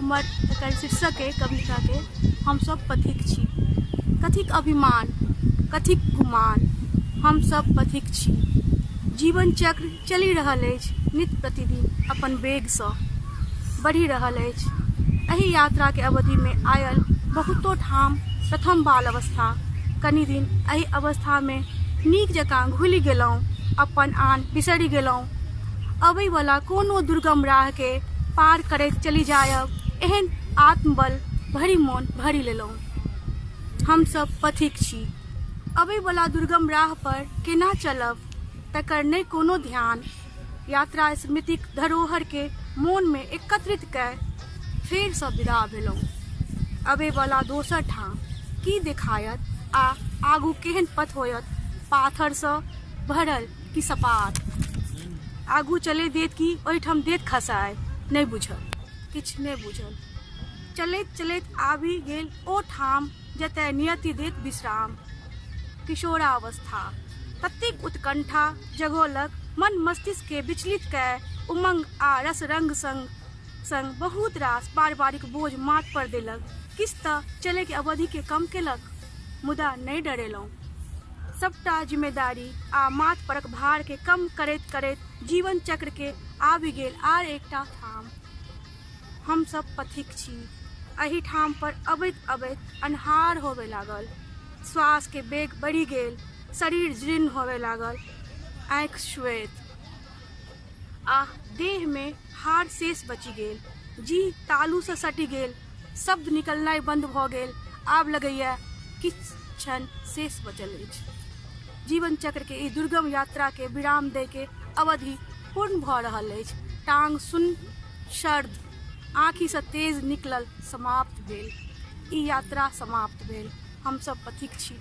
हमर एकर शीर्षक है कविता के हम सब पथिक छी। कथिक अभिमान कथिक गुमान हम सब पथिक छी। जीवन चक्र चलि रहल अछि नित प्रतिदिन अपन वेग सँ बढ़ि रहल अछि। एहि यात्रा के अवधि में आयल बहुतो ठाम प्रथम बाल अवस्था। कनि दिन एहि अवस्था में नीक जकाँ घुलि गेलहुँ, अपन आन बिसरि गेलहुँ। अबै वाला कोनो दुर्गम राह के पार करैत चली जायब, एहन आत्मबल भरि मोन भरि लेलहुँ। हम सब पथिक छी। अबै वाला दुर्गम राह पर केना चलब तकर नहि कोनो ध्यान। यात्रा स्मृतिक धरोहर के मोन में एकत्रित कए फेर सँ विदा भेलहुँ। अबै वाला दोसर ठाम की देखायत आ आगू केहन पथ होयत, पाथर सँ भरल कि सपाट। आगू चले देत कि ओहिठाम देत खसाय, नहीं बुझल, किछ नहीं बुझल। चलैत चलैत आबि गेल ओ ठाम जतय नियति देत विश्राम। किशोरावस्था ततेक उत्कंठा जगोलक, मन मस्तिष्क के विचलित कए उमंग आ रस रंग संग संग बहुत रास पारिवारिक बोझ माथ पर देलक। किछ तऽ चले के अवधि के कम केलक, मुदा नहीं डरेलहुँ। सबटा जिम्मेदारी आ माथ परक भार के कम करैत करैत जीवन चक्र के आबि गेल आर एकटा ठाम। हम सब पथिक छी। एहि ठाम पर अबैत अबैत अन्हार होवे लागल। श्वास के वेग बढ़ि गेल, शरीर जीर्ण होवे लागल, आँखि श्वेत आ देह में हाड़ शेष बचि गेल। जी तालू से सटि गेल, शब्द निकलनाइ बंद भ गेल। आब लगैया किछ क्षण शेष बचल अछि। जीवन चक्र के ई दुर्गम यात्रा के विराम दे के अवधि पूर्ण भ रहल अछि। टांग सुन्न सर्द, आँखि से तेज निकलल समाप्त भेल। ई यात्रा समाप्त भेल। हम सब पथिक छी।